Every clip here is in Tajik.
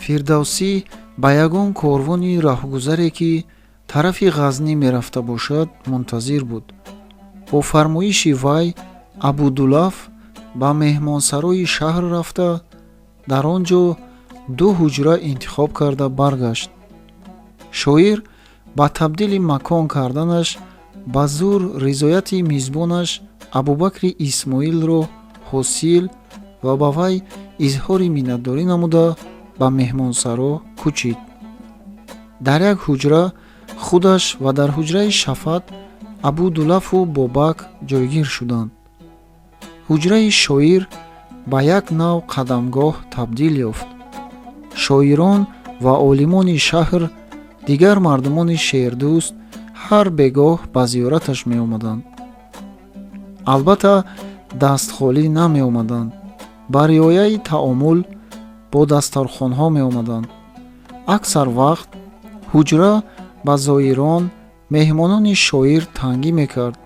фирдавсӣ ба ягон корвони раҳгузаре ки тарафи ғазнӣ мерафта бошад мунтазир буд. бо фармоиши вай абудуллаф ба меҳмонсарои шаҳр рафта, дар он ҷо 2 ҳуҷра интихоб карда баргашт. шоир ба табдили макон карданаш ба зур ризояти мизбонаш Абубакри Исмоилро ҳосил ва ба вай изҳори миннатдорӣ намуда ба меҳмонсаро кӯчид. дар як ҳуҷра худаш ва дар ҳуҷраи Шафат Абудуллафу Бобак ҷойгир шуданд. ҳуҷраи шоир ба як нав қадамгоҳ табдил ёфт. шоирон ва олимони шаҳр, дигар мардумони шеърдӯст ҳар бегоҳ ба зиёраташ меомаданд. албатта дастхолӣ намеомаданд. ба риояи таомул бо дастархонҳо меомаданд. аксар вақт ҳуҷра ба зоирон, меҳмонони шоир тангӣ мекард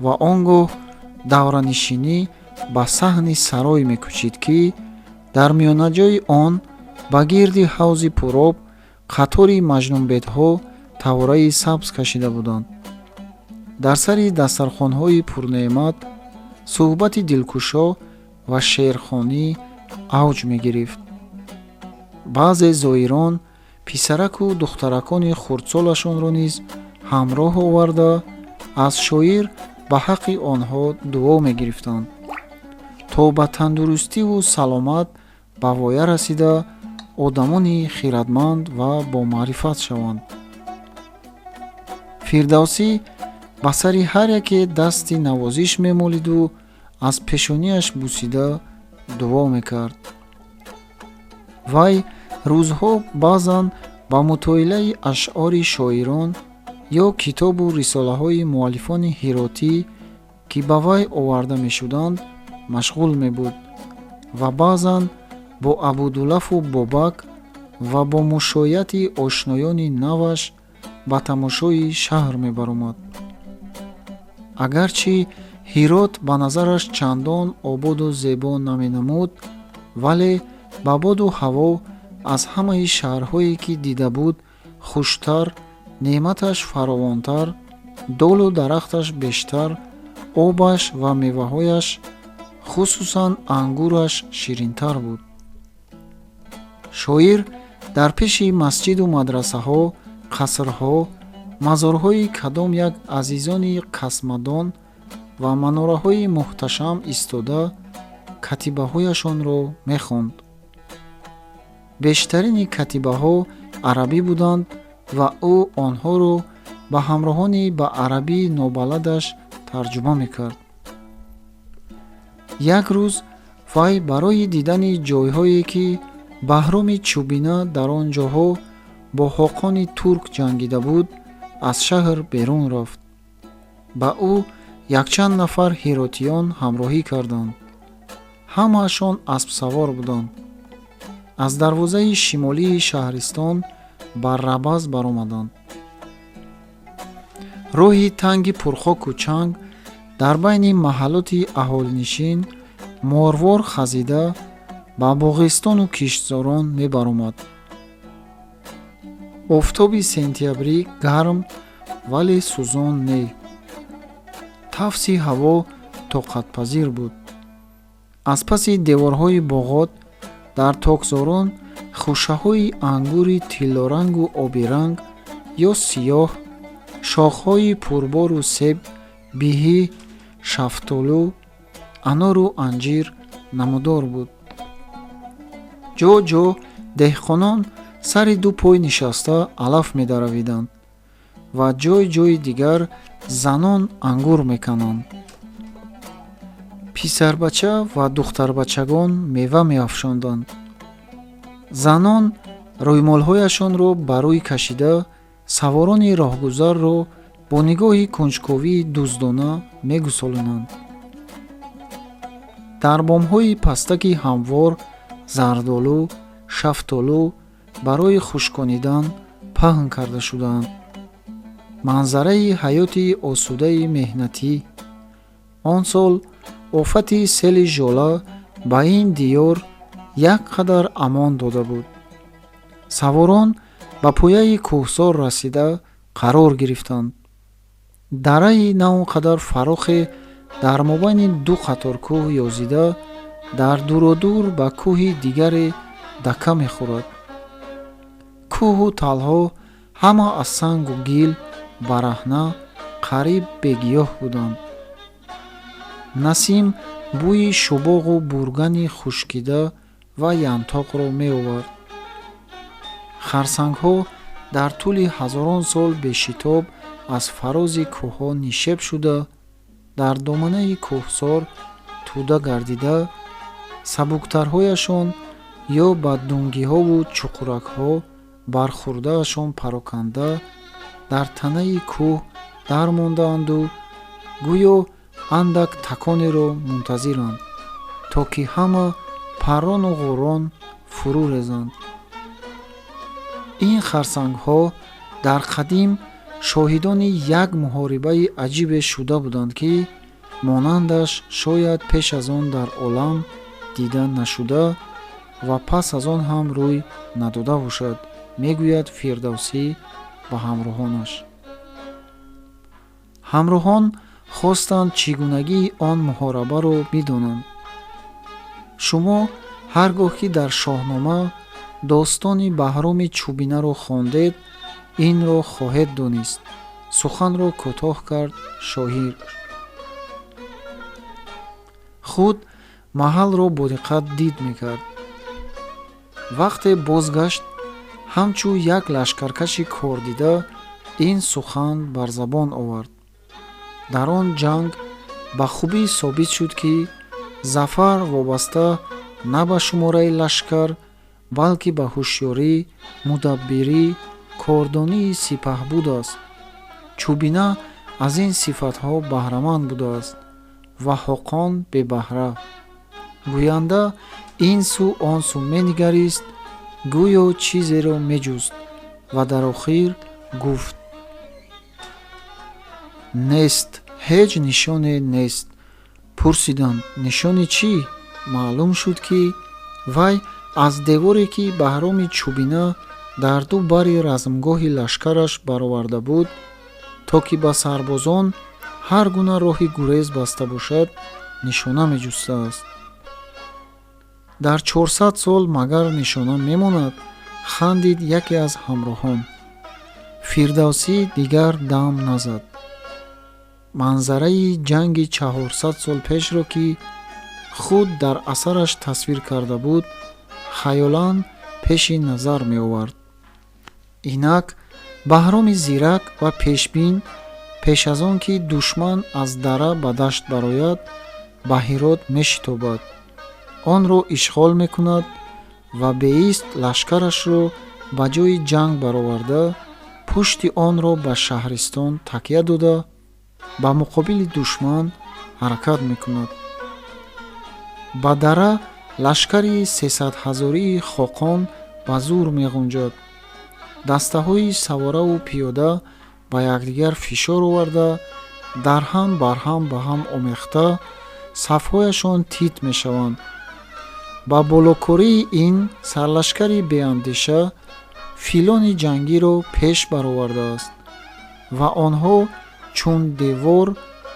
ва он гоҳ давранишинӣ ба саҳни сарой мекӯчид ки дар миёнаҷои он ба гирди ҳавзи пуроб қатори маҷнунбетҳо тавораи сабз кашида буданд. дар сари дастархонҳои пурнеъмат суҳбати дилкушо ва шеърхонӣ авҷ мегирифт. баъзе зоирон писараку духтаракони хурдсолашонро низ ҳамроҳ оварда аз шоир ба ҳаққи онҳо дуо мегирифтанд, то ба тандурустиву саломат ба воя расида одамони хиратманд ва бомаърифат шаванд. фирдавсӣ ба сари ҳар яке дасти навозиш мемолиду аз пешониаш бусида дуо мекард. вай рӯзҳо баъзан ба мутоилаи ашъори шоирон ё китобу рисолаҳои муаллифони ҳиротӣ ки ба вай оварда мешуданд машғул мебуд ва баъзан бо Абудуллафу Бобак ва бо мушояти ошноёни наваш ба тамошои шаҳр мебаромад. агарчи Ҳирот ба назараш чандон ободу зебо наменамуд, вале ба боду ҳаво аз ҳамаи шаҳрҳое ки дида буд хуштар, неъматаш фаровонтар, долу дарахташ бештар, обаш ва меваҳояш, хусусан ангураш ширинтар буд. шоир дар пеши масҷиду мадрасаҳо, қасрҳо, мазорҳои кадом як азизони қасмадон ва манораҳои муҳташам истода катибаҳояшонро мехонд. бештарини катибаҳо арабӣ буданд ва ӯ онҳоро ба ҳамроҳони ба арабии нобаладаш тарҷума мекард. як рӯз вай барои дидани ҷойҳое ки Баҳроми Чӯбина дар он ҷоҳо бо хоқони турк ҷангида буд, аз шаҳр берун рафт. ба ӯ якчанд нафар ҳиротиён ҳамроҳӣ карданд. ҳамаашон аспсавор буданд. аз дарвозаи шимолии шаҳристон ба Рабаз баромаданд. роҳи танги пурхоку чанг дар байни маҳаллоти аҳолинишин морвор хазида ба боғистону киштзорон мебаромад. офтоби сентябрӣ гарм вале сӯзон не. тафси ҳаво тоқатпазир буд. аз паси деворҳои боғот дар токзорон хушаҳои ангури тиллорангу обиранг ё сиёҳ, шохҳои пурбору себ, биҳӣ, шафтолу, анору анҷир намудор буд. ҷо ҷо деҳқонон сари ду пой нишаста алаф медаравиданд ва ҷой ҷои дигар занон ангур мекананд. писарбача ва духтарбачагон мева меафшонданд. занон рӯймолҳояшонро ба рӯй кашида саворони роҳгузарро бо нигоҳи кунҷковии дуздона мегусолонанд. дар бомҳои пастаки ҳамвор зардолу, шафтолу барои хушконидан паҳн карда шудаанд. манзараи ҳаёти осудаи меҳнатӣ. он сол офати сели жола ба ин диёр як қадар амон дода буд. саворон ба пӯяи кӯҳсор расида қарор гирифтанд. дараи на он қадар фарохе дар мобайни ду қатор кӯҳ ёзида дар дуродур ба кӯҳи дигаре дака мехӯрад. кӯҳу талҳо ҳама аз сангу гил бараҳна қариб бегиёҳ буданд. насим бӯи шубоғу бургани хушкида ва янтоқро меовард. харсангҳо дар тӯли ҳазорон сол бешитоб аз фарози кӯҳҳо нишеб шуда, дар доманаи кӯҳсор тӯда гардида, сабуктарҳояшон ё ба дунгиҳову чуқуракҳо бархӯрдаашон пароканда дар танаи кӯҳ дармондаанду гӯё андак таконеро мунтазиранд, то ки ҳама паррону ғуррон фурӯ резанд. ин харсангҳо дар қадим шоҳидони як муҳорибаи аҷибе шуда буданд, ки монандаш шояд пеш аз он дар олам дида нашуда ва пас аз он ҳам рӯй надода бошад, мегӯяд Фирдавсӣ ба ҳамроҳонаш. ҳамроҳон хостанд чӣ гунагии он муҳорабаро бидонанд. шумо ҳар гоҳ ки дар шоҳнома достони Баҳроми Чӯбинаро хондед, инро хоҳед донист. суханро кӯтоҳ кард шоир. худ маҳалро бодиққат дид мекард. вақте бозгашт, ҳамчун як лашкаркаши кордида ин сухан бар забон овард. дар он ҷанг ба хубӣ собит шуд, ки зафар вобаста на ба шумораи лашкар, балки ба ҳушёрӣ, мудаббирӣ, кордонии сипаҳбуд аст. Чӯбина аз ин сифатҳо баҳраманд будааст ва Ҳоқон бебаҳра. гӯянда ин су он су менигарист, гӯё чизеро меҷуст ва дар охир гуфт: нест, ҳеҷ нишоне нест. пурсиданд: нишони чӣ? маълум шуд, ки вай аз деворе ки Баҳроми Чӯбина дар ду бари размгоҳи лашкараш бароварда буд, то ки ба сарбозон ҳар гуна роҳи гурез баста бошад, нишона меҷустааст. дар 400 сол магар нишона мемонад? хандид яке аз ҳамроҳон. Фирдавсӣ дигар дам назад. манзараи ҷанги 400 сол пешро, ки худ дар асараш тасвир карда буд, хаёлан пеши назар меовард. инак Баҳроми зирак ва пешбин пеш аз он ки душман аз дара ба дашт барояд, ба Ҳирот мешитобад, онро ишғол мекунад ва беист лашкарашро ба ҷои ҷанг бароварда, пушти онро ба шаҳристон такя дода, ба муқобили душман ҳаракат мекунад. ба дара лашкари 300 ҳазории Хоқон ба зур меғунҷад. дастаҳои савораву пиёда ба якдигар фишор оварда, дарҳам барҳам ба ҳам омехта, сафҳояшон тит мешаванд. ба болокории ин сарлашкари беандеша филони ҷангиро пеш баровардааст ва онҳо чун девор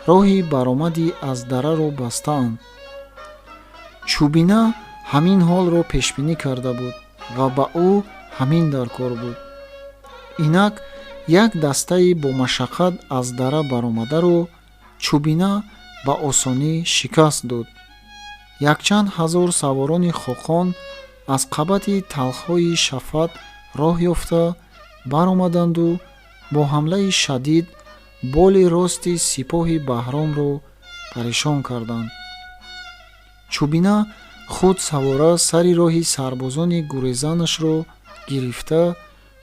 роҳи баромадӣ аз дараро бастаанд. Чӯбина ҳамин ҳолро пешбинӣ карда буд ва ба ӯ ҳамин дар кор буд. инак як дастаи бо машаққат аз дара баромадаро Чӯбина ба осонӣ шикаст дод. якчанд ҳазор саворони Хоқон аз қабати талхҳои Шафат роҳ ёфта баромаданду бо ҳамлаи шадид боли рости сипоҳи Баҳромро парешон карданд. Чӯбина худ савора сари роҳи сарбозони гурезанашро гирифта,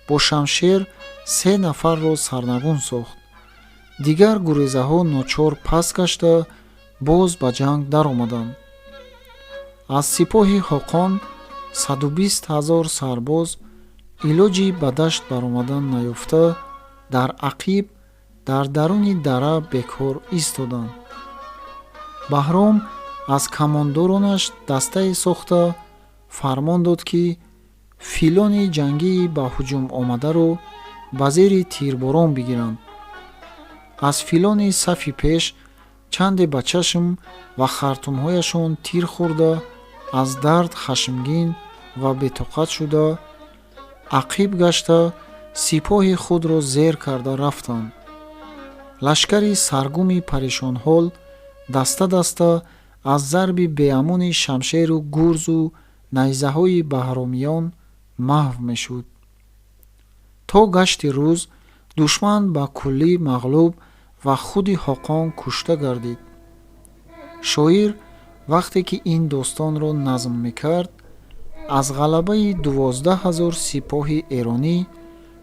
бо шамшер 3 нафарро сарнагун сохт. дигар гурезаҳо ночор пас гашта боз ба ҷанг даромаданд. аз сипоҳи Ҳоқон 120 000 сарбоз илоҷи ба дашт баромадан наёфта, дар ақиб дар даруни дара бекор истоданд. Баҳром аз камондоронаш дастае сохта фармон дод, ки филони ҷангии ба ҳуҷум омадаро ба зери тирборон бигиранд. аз филони сафи пеш чанде ба чашм ва хартумҳояшон тир хӯрда, аз дард хашмгин ва бетоқат шуда, ақиб гашта сипоҳи худро зер карда рафтанд. лашкари саргуми парешонҳол даста даста аз зарби беамони шамшеру гурзу найзаҳои баҳромиён маҳв мешуд. то гашти рӯз душман ба куллӣ мағлуб ва худи Хоқон кушта гардид. шоир вақте ки ин достонро назм мекард, аз ғалабаи 12,000 сипоҳи эронӣ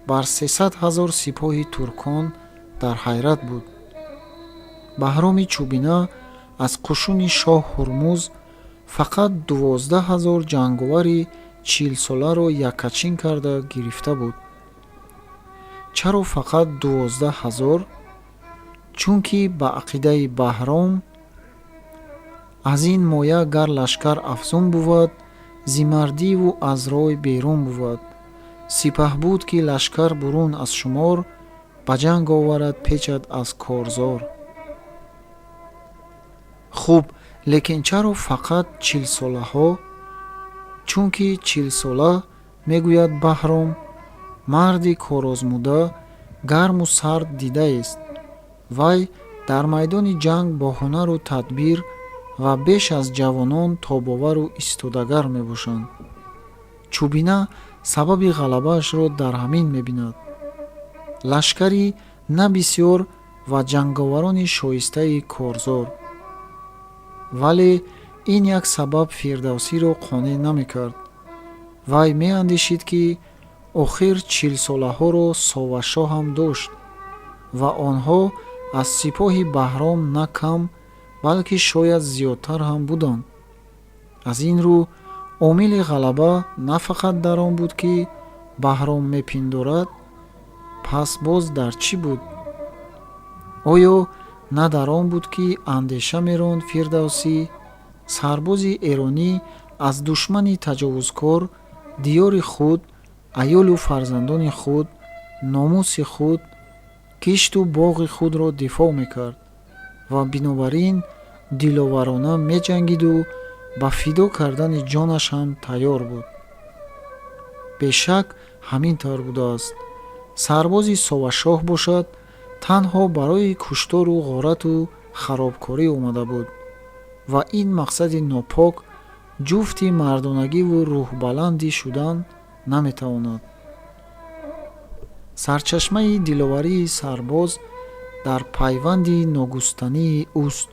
бар 300,000 сипоҳи туркон дар ҳайрат буд. баҳроми чӯбина аз қушуни шоҳ Ҳурмуз фақат 12,000 ҷанговари 40-соларо яккачин карда гирифта буд. чаро фақат 12,000? чунки ба ақидаи Баҳром аз ин моя гар лашкар афзун бувад, зимардиву аз рой берун бувад. сипаҳ буд ки лашкар бурун аз шумор, ба ҷанг оварад печат аз корзор. хуб, лекин чаро фақат 40-солаҳо? чунки 40-сола, мегӯяд Баҳром, марди корозмуда, гарму сард дидааст. вай дар майдони ҷанг бо ҳунару тадбир ва беш аз ҷавонон тобовару истодагар мебошанд. чӯбина сабаби ғалабаашро дар ҳамин мебинад. лашкари на бисьёр ва ҷанговарони шоистаи корзор. вале ин як сабаб Фирдавсиро қонеъ намекард. вай меандешид ки охир 40-солаҳоро Совашоҳ ҳам дошт ва онҳо аз сипоҳи Баҳром на кам, балки шояд зиёдтар ҳам буданд. аз ин рӯ омили ғалаба на фақат дар он буд ки Баҳром мепиндорад, пас боз дар чӣ буд? оё на дар он буд ки андеша меронд Фирдавсӣ сарбози эронӣ аз душмани таҷовузкор диёри худ, аёлу фарзандони худ, номуси худ, кишту боғи худро дифоъ мекард ва бинобар ин диловарона меҷангиду ба фидо кардани ҷонаш ҳам тайёр буд. бешак ҳамин тавр будааст. сарбози Совашоҳ бошад, танҳо барои куштору ғорату харобкорӣ омада буд ва ин мақсади нопок ҷуфти мардонагиву рӯҳбаландӣ шудан наметавонад. сарчашмаи диловарии сарбоз дар пайванди ногустании уст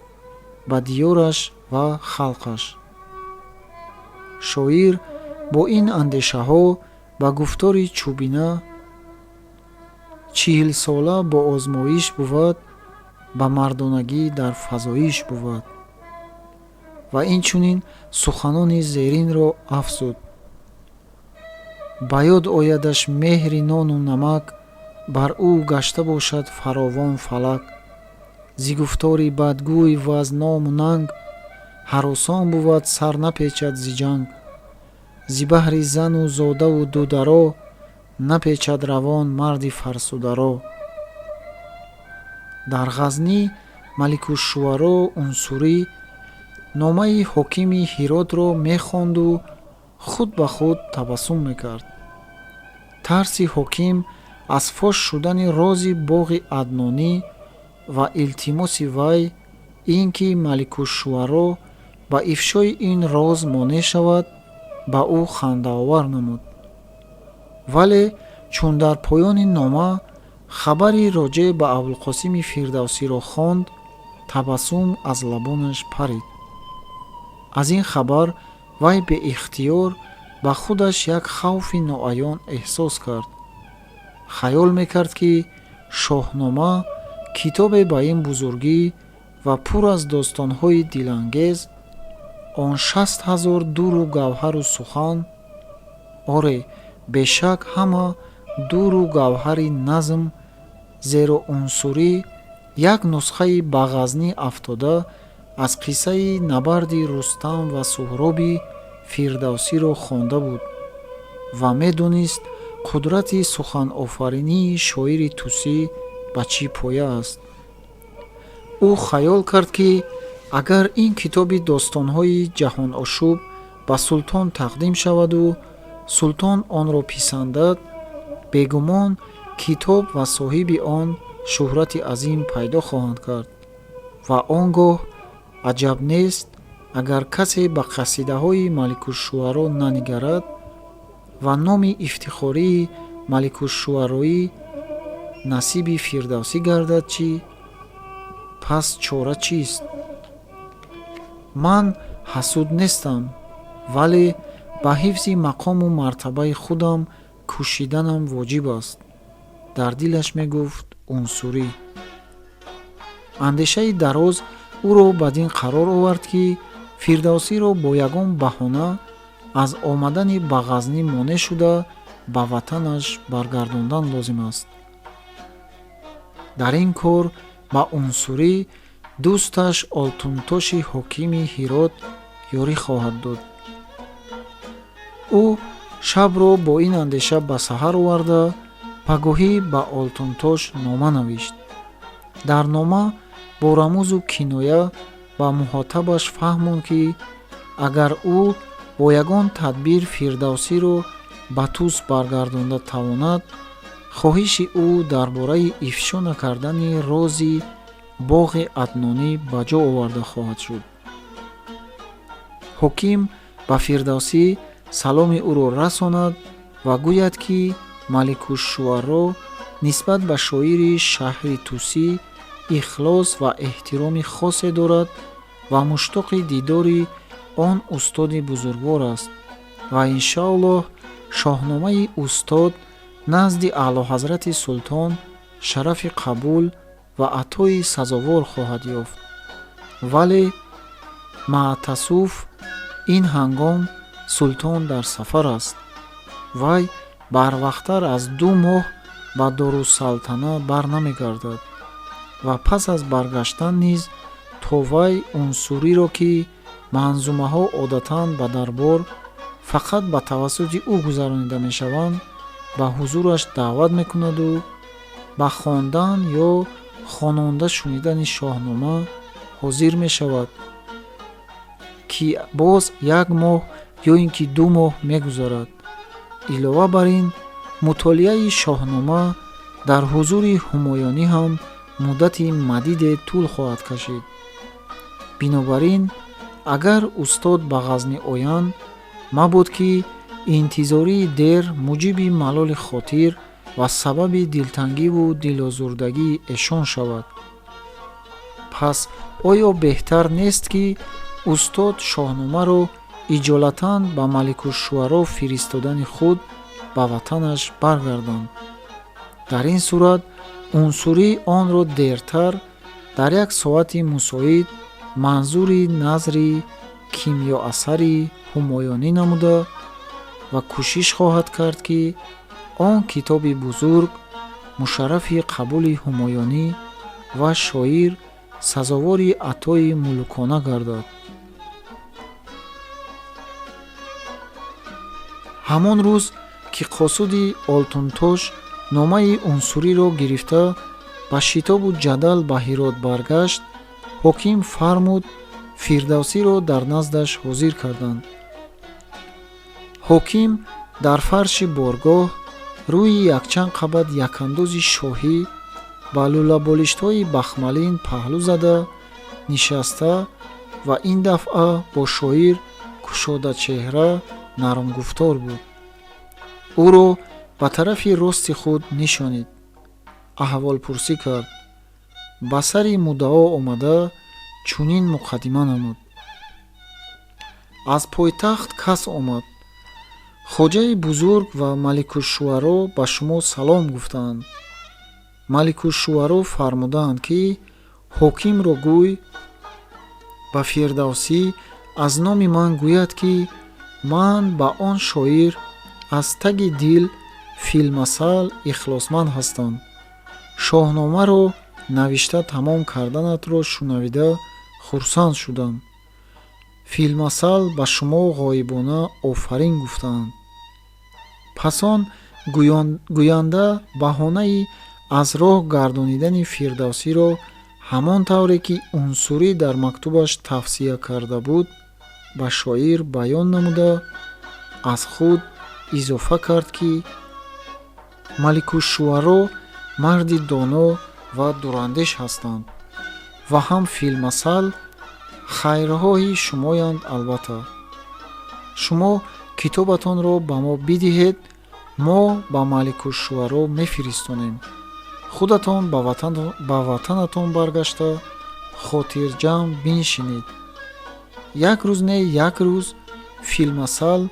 ба диёраш ва халқаш. шоир бо ин андешаҳо ба гуфтори чӯбина 40-сола бо озмоиш бувад, ба мардонагӣ дар фазоиш бувад. ва инчунин суханони зеринро афзуд. ба ёд оядаш меҳри нону намак, бар ӯ гашта бошад фаровон фалак. зи гуфтори бадгӯй ва аз ному нанг, ҳаросон бувад сар напечад зи ҷанг. зи баҳри зану зодаву дударо, напечад равон марди фарсударо. дар ғазнӣ маликушшуаро унсурӣ номаи ҳокими Ҳиротро мехонду худ ба худ табассум мекард. тарси ҳоким аз фош шудани рози боғи Аднонӣ ва илтимоси вай ин ки Маликушшуаро ба ифшои ин роз монеъ шавад, ба ӯ хандаовар намуд. вале чун дар поёни нома хабари роҷеъ ба Абулқосими Фирдавсиро хонд, табассум аз лабонаш парид. аз ин хабар вай беихтиёр ба худаш як хавфи ноаён эҳсос кард. хаёл мекард ки Шоҳнома китобе ба ин бузургӣ ва пур аз достонҳои дилангез, он 60,000 дуру гавҳару сухан, оре бешак ҳама дуру гавҳари назм, зеро унсурӣ як нусхаи ба ғазнӣ афтода аз қиссаи набарди Рустам ва Суҳроби Фирдавсиро хонда буд ва медонист қудрати суханофаринии шоири тусӣ ба чӣ поя аст. ӯ хаёл кард, ки агар ин китоби достонҳои ҷаҳоношӯб ба султон тақдим шаваду султон онро писандад, бегумон китоб ва соҳиби он шӯҳрати азим пайдо хоҳанд кард ва он гоҳ аҷаб нест, агар касе ба қасидаҳои Маликушшуаро нанигарад ва номи ифтихории Маликушшуароӣ насиби Фирдавсӣ гардад чӣ? Пас чора чист? Ман ҳасуд нестам, вале ба ҳифзи мақому мартабаи худам кӯшиданам воҷиб аст. Дар дилаш мегуфт унсурӣ. Андешаи дароз ӯро бадин қарор овард, ки Фирдавсиро бо ягон баҳона аз омадани ба Ғазнӣ монеъ шуда ба ватанаш баргардондан лозим аст. Дар ин кор ба унсурӣ дӯсташ Олтунтоши ҳокими Ҳирот ёрӣ хоҳад дод. ӯ шабро бо ин андеша ба саҳар оварда, пагоҳӣ ба Олтунтош нома навишт. Дар нома бо рамӯзу киноя ба муҳотабаш фаҳмонд, ки агар ӯ бо ягон тадбир Фирдавсиро ба Тус баргардонда тавонад, хоҳиши ӯ дар бораи ифшо накардани рози боғи Аднонӣ ба ҷо оварда хоҳад шуд. ҳоким ба Фирдавсӣ саломи ӯро расонад ва гӯяд, ки Маликушшуаро нисбат ба шоири шаҳри Тусӣ ихлос ва эҳтироми хосе дорад ва муштоқи дидори он устоди бузургвор аст ва иншоаллоҳ шоҳномаи устод назди Аълоҳазрати Султон шарафи қабул ва атои сазовор хоҳад ёфт. Вале маътасуф ин ҳангом султон дар сафар аст. Вай барвақттар аз 2 моҳ ба Дорусалтана барнамегардад ва пас аз баргаштан низ то вай унсуриро, ки манзумаҳо одатан ба дарбор фақат ба тавассути ӯ гузаронида мешаванд, ба ҳузураш даъват мекунаду ба хондан ё хононда шунидани шоҳнома ҳозир мешавад, ки боз 1 моҳ ё ин ки 2 моҳ мегузарад. Илова бар ин, мутолиаи шоҳнома дар ҳузури ҳумоёнӣ ҳам муддати мадиде тӯл хоҳад кашид. Бинобар ин, агар устод ба Ғазнӣ оянд, мабуд ки интизории дер муҷиби малоли хотир ва сабаби дилтангиву дилозурдагии эшон шавад. Пас оё беҳтар нест, ки устод шоҳномаро иҷолатан ба Маликушшуаро фиристодани худ ба ватанаш баргардонд? Дар ин сурат унсурӣ онро дертар дар як соати мусоид манзури назри кимёасари ҳумоёнӣ намуда ва кӯшиш хоҳад кард, ки он китоби бузург мушаррафи қабули ҳумоёнӣ ва шоир сазовори атои мулукона гардад. ҳамон рӯз, ки қосуди Олтунтош номаи унсуриро гирифта ба шитобу ҷадал ба Ҳирот баргашт, ҳоким фармуд Фирдавсиро дар наздаш ҳозир карданд. ҳоким дар фарши боргоҳ рӯи якчанд қабат якандози шоҳӣ ба лӯлаболиштҳои бахмалин паҳлӯ зада нишаста ва ин дафъа бо шоир кушодачеҳра наромгуфтор буд. ӯро ба тарафи рости худ нишонид, аҳволпурсӣ кард. Ба сари муддао омада чунин муқаддима намуд: аз пойтахт кас омад. хоҷаи бузург ва Маликушшуаро ба шумо салом гуфтаанд. Маликушшуаро фармудаанд, ки ҳокимро гӯй ба Фирдавсӣ аз номи ман гӯяд, ки ман ба он шоир аз таги дил филмасал ихлосманд ҳастам. шоҳномаро навишта тамом карданатро шунавида хурсанд шудам. филмасал ба шумо ғоибона офарин гуфтаанд. пас он гӯянда баҳонаи аз роҳ гардонидани Фирдавсиро ҳамон тавре ки унсурӣ дар мактубаш тавсия карда буд, ба шоир баён намуда, аз худ изофа кард ки Маликушшуаро марди доно ва дурандеш ҳастанд ва ҳам филмасал хайрҳои шумоянд. Албатта шумо китобатонро ба мо бидиҳед, мо ба Маликушшуаро мефиристонем. худатон ба ватанатон баргашта хотирҷамъ бинишинед. як рӯз не як рӯз филмасал,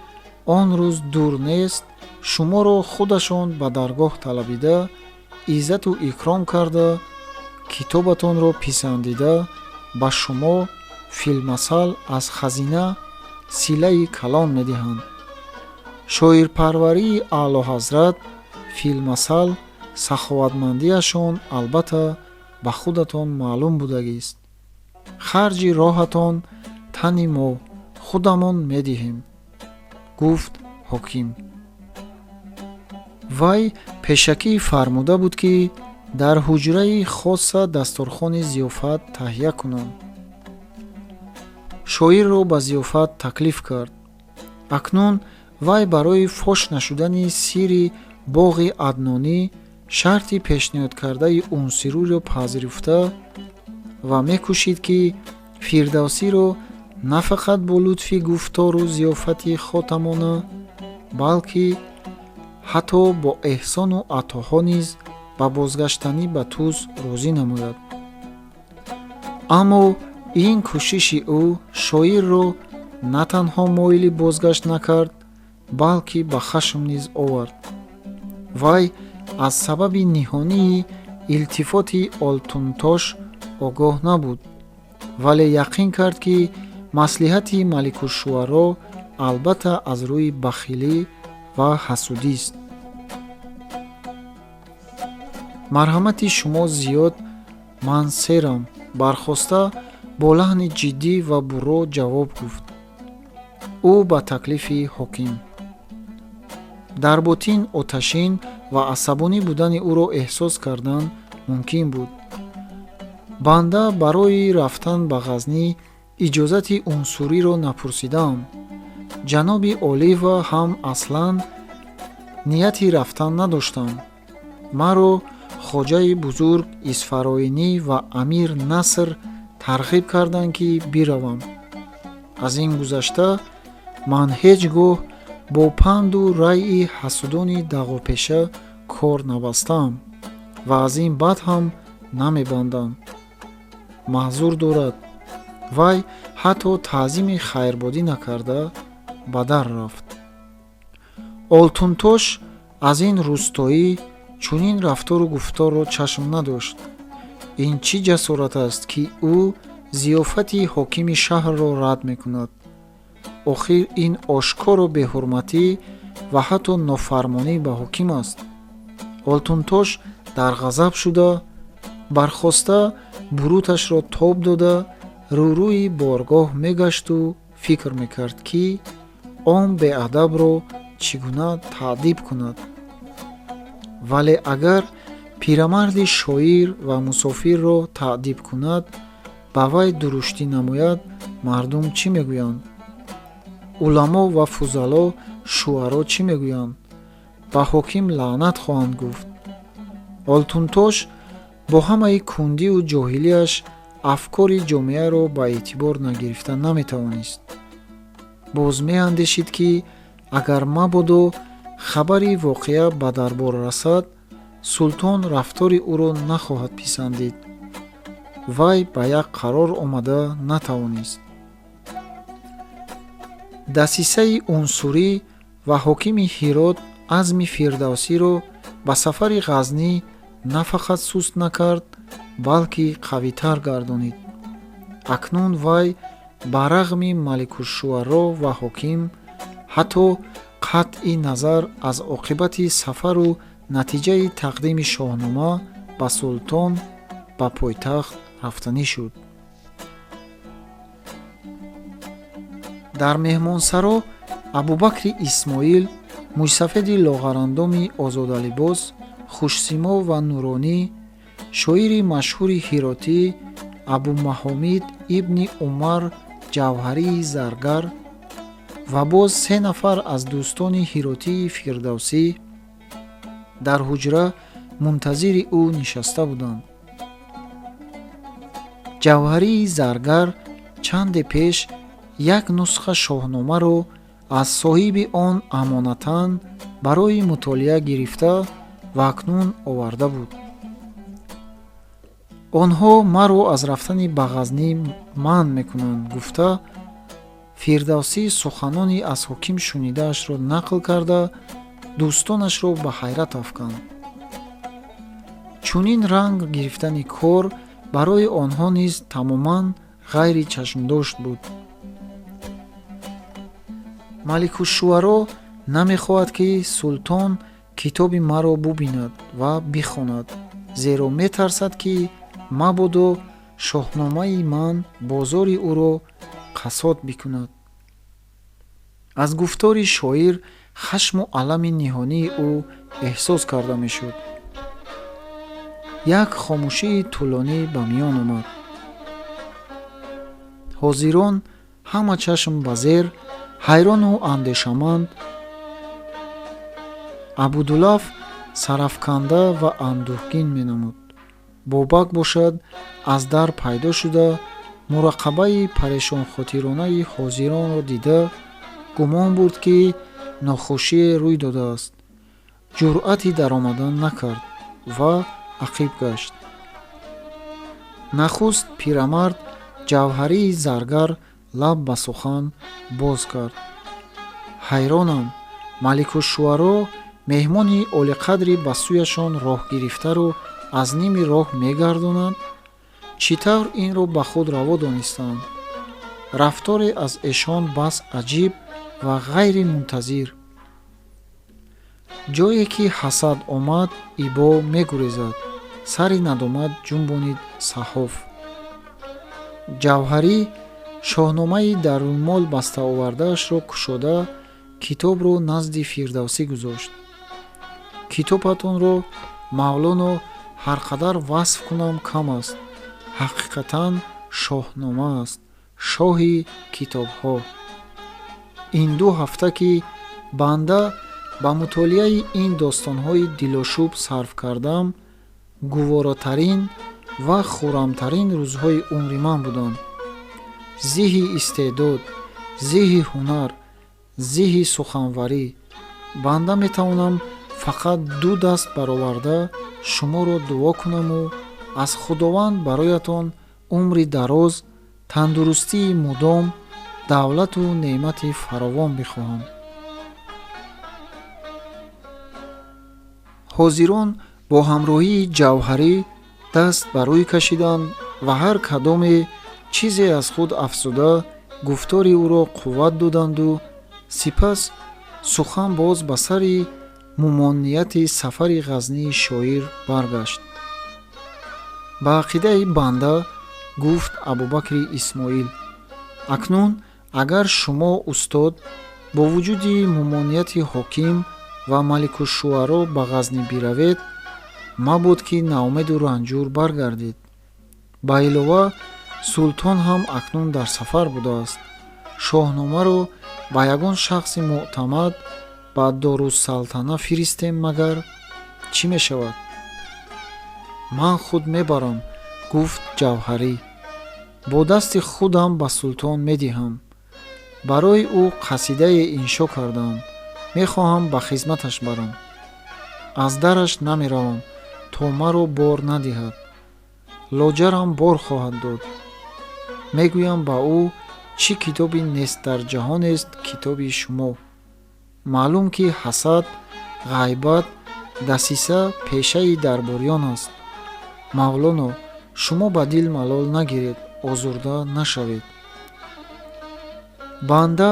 он рӯз дур нест, шуморо худашон ба даргоҳ талабида, иззату икром карда, китобатонро писандида, ба шумо филмасал аз хазина силаи калон медиҳанд. шоирпарварии аълоҳазрат филмасал саховатмандиашон албатта ба худатон маълум будагист. харҷи роҳатон тани мо худамон медиҳем, гуфт ҳоким. вай пешакӣ фармуда буд ки дар ҳуҷраи хоса дастурхони зиёфат таҳия кунанд. шоирро ба зиёфат таклиф кард. акнун вай барои фош нашудани сирри боғи аднонӣ шарти пешниҳодкардаи унсируро пазирифта ва мекӯшид ки Фирдавсиро на фақат бо лутфи гуфтору зиёфати хотамона, балки ҳатто бо эҳсону атоҳо низ ба бозгаштанӣ ба Туз розӣ намояд. аммо ин кӯшиши ӯ шоирро на танҳо моили бозгашт накард, балки ба хашм низ овард. вай аз сабаби ниҳонии илтифоти Олтунтош огоҳ набуд, вале яқин кард ки маслиҳати Маликушшуаро албатта аз рӯи бахилӣ ва ҳасудист. марҳамати шумо зиёд, ман серам, бархоста бо лаҳни ҷиддӣ ва бурро ҷавоб гуфт ӯ ба таклифи ҳоким. дар ботин оташин ва асабонӣ будани ӯро эҳсос кардан мумкин буд. банда барои рафтан ба ғазнӣ иҷозати унсуриро напурсидам. ҷаноби Олива ҳам аслан нияти рафтан надоштанд. маро хоҷаи бузург Исфароинӣ ва амир Наср тарғиб карданд ки биравам. аз ин гузашта ман ҳеҷ гоҳ бо панду райи ҳасудони дағопеша кор набастам ва аз ин баъд ҳам намебандам. маъзур дорад. вай ҳатто таъзими хайрбодӣ накарда ба дар рафт. Олтунтош аз ин рӯстоӣ чунин рафтору гуфторро чашм надошт. ин чӣ ҷасорат аст ки ӯ зиёфати ҳокими шаҳрро рад мекунад? охир ин ошкоро беҳурматӣ ва ҳатто нофармонӣ ба ҳоким аст. Олтунтош дар ғазаб шуда, бархоста буруташро тоб дода, рӯрӯи боргоҳ мегашту фикр мекард ки он беадабро чӣ гуна таъдиб кунад. вале агар пирамарди шоир ва мусофирро таъдиб кунад, ба вай дуруштӣ намояд, мардум чӣ мегӯянд? уламо ва фузало, шуаро чӣ мегӯянд? ба ҳоким лаънат хоҳанд гуфт. Олтунтош бо ҳамаи кундию ҷоҳилияш афкори ҷомеаро ба эътибор нагирифта наметавонист. боз меандешид ки агар мабодо хабари воқеа ба дарбор расад, султон рафтори ӯро нахоҳад писандид. вай ба як қарор омада натавонист. дасисаи унсурӣ ва ҳокими Ҳирот азми Фирдавсиро ба сафари ғазнӣ на фақат суст накард, балки қавитар гардонид. акнун вай ба рағми Маликушшуаро ва ҳоким ҳатто қатъи назар аз оқибати сафару натиҷаи тақдими шоҳнома ба султон ба пойтахт рафтанӣ шуд. дар меҳмонсаро Абубакри Исмоил мӯйсафеди лоғарандоми озодалибос, хушсимо ва нуронӣ, шоири машҳури ҳиротӣ абумаҳомид ибни Умар Ҷавҳарии Заргар ва боз 3 нафар аз дӯстони ҳиротии Фирдавсӣ дар ҳуҷра мунтазири ӯ нишаста буданд. Ҷавҳарии Заргар чанде пеш як нусха шоҳномаро аз соҳиби он амонатан барои мутолиа гирифта ва акнун оварда буд. онҳо маро аз рафтани ба Ғазнӣ манъ мекунанд, гуфта, Фирдавсӣ суханони аз ҳоким шунидаашро нақл карда, дӯстонашро ба ҳайрат афканд. чунин ранг гирифтани кор барои онҳо низ тамоман ғайри чашмдошт буд. Маликушшуаро намехоҳад ки султон китоби маро бубинад ва бихонад, зеро метарсад ки мабодо шоҳномаи ман бозори ӯро қасод бикунад. аз гуфтори шоир хашму алами ниҳонии ӯ эҳсос карда мешуд. як хомӯшии тӯлонӣ ба миён омад. ҳозирон ҳама чашм ба зер, ҳайрону андешаманд. Абудуллаф сарафканда ва андӯҳгин менамуд. бобак бошад аз дар пайдо шуда, мураққабаи парешонхотиронаи ҳозиронро дида, гумон бурд ки нохушие рӯй додааст. ҷуръати даромадан накард ва ақиб гашт. нахуст пирамард Ҷавҳарии Заргар лаб ба сухан боз кард. ҳайронам, Маликушшуаро меҳмони олиқадри ба сӯяшон роҳ гирифтаро аз ними роҳ мегардонад? чӣ тавр инро ба худ раво донистанд? рафторе аз эшон бас аҷиб ва ғайри мунтазир. ҷое ки ҳасад омад, ибо мегурезад, сари надомат ҷунбонид саҳоф. ҷавҳарӣ шоҳномаи дарулмол бастаовардаашро кушода, китобро назди Фирдавсӣ гузошт. китобатонро мавлоно ҳар қадар васф кунам кам аст. ҳақиқатан шоҳнома аст, шоҳи китобҳо. ин 2 ҳафта ки банда ба мутолиаи ин достонҳои дилошӯб сарф кардам, гуворотарин ва хуррамтарин рӯзҳои умри ман буданд. зиҳи истеъдод, зиҳи ҳунар, зиҳи суханварӣ. банда метавонам фақат 2 даст бароварда шуморо дуо кунаму аз худованд бароятон умри дароз, тандурустии мудом, давлату неъмати фаровон бихоҳам. ҳозирон бо ҳамроҳии Ҷавҳарӣ даст ба рӯй кашиданд ва ҳар кадоме чизе аз худ афзуда гуфтори ӯро қувват доданду сипас сухан боз ба сари мумонияти сафари ғазнии шоир баргашт. ба ақидаи банда, гуфт Абубакри Исмоил, акнун агар шумо устод бо вуҷуди мумонияти ҳоким ва Маликушшуаро ба Ғазнӣ биравед, мабод ки наумеду ранҷур баргардед. ба илова султон ҳам акнун дар сафар будааст. шоҳномаро ба ягон шахси муътамад ба Дорусалтана фиристем магар чӣ мешавад? ман худ мебарам, гуфт Ҷавҳарӣ. бо дасти худам ба султон медиҳам. барои ӯ қасидае иншо кардам. мехоҳам ба хизматаш барам. аз дараш намеравам, то маро бор надиҳад. лоҷарам бор хоҳад дод. мегӯям ба ӯ чӣ китоби нест дар ҷаҳонест китоби шумо. маълум ки ҳасад, ғайбат, дасиса пешаи дарбориён аст. мавлоно, шумо ба дил малол нагиред, озурда нашавед. банда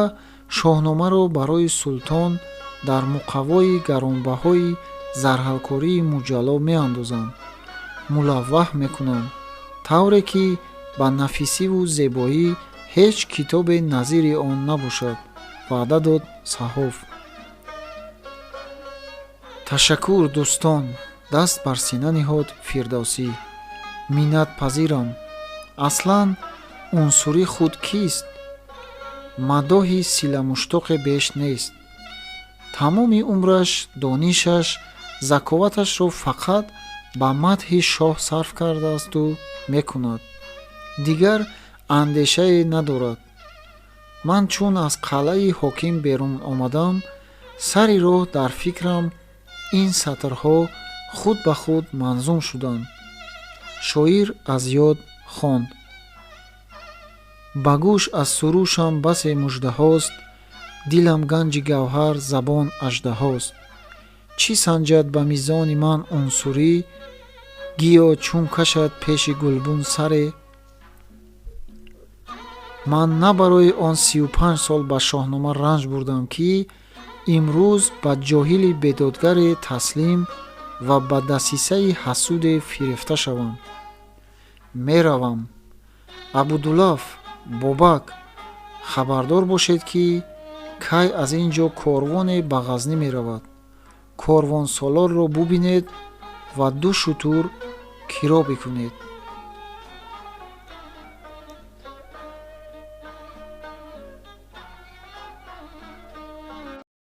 шоҳномаро барои султон дар муқаввои гаронбаҳои зарҳалкории муҷалло меандозам. мулавваҳ мекунам, тавре ки ба нафисиву зебоӣ ҳеҷ китобе назири он набошад, ваъда дод саҳоф. ташаккур дӯстон, даст бар сина ниҳод Фирдавсӣ. Миннатпазирам. Аслан унсурӣ худ кист? Мадоҳи силамуштоқе беш нест. тамоми умраш, донишаш, заковаташро фақат ба мадҳи шоҳ сарф кардаасту мекунад. дигар андешае надорад. ман чун аз қалъаи ҳоким берун омадам, сари роҳ дар фикрам ин сатрҳо худ ба худ манзум шуданд. шоир аз ёд хонд. ба гӯш аз сурӯшам басе муждаҳост, дилам ганҷи гавҳар, забон аждаҳост. чӣ санҷад ба мизони ман унсурӣ, гиё чун кашад пеши гулбун саре? ман на барои он 35 сол ба шоҳнома ранҷ бурдам, ки имрӯз ба ҷоҳили бедодгаре таслим ва ба дасисаи ҳасуде фирефта шавам. меравам. абудуллаф, бобак, хабардор бошед, ки кай аз ин ҷо корвоне ба ғазнӣ меравад. корвонсолорро бубинед ва 2 шутур киро бикунед.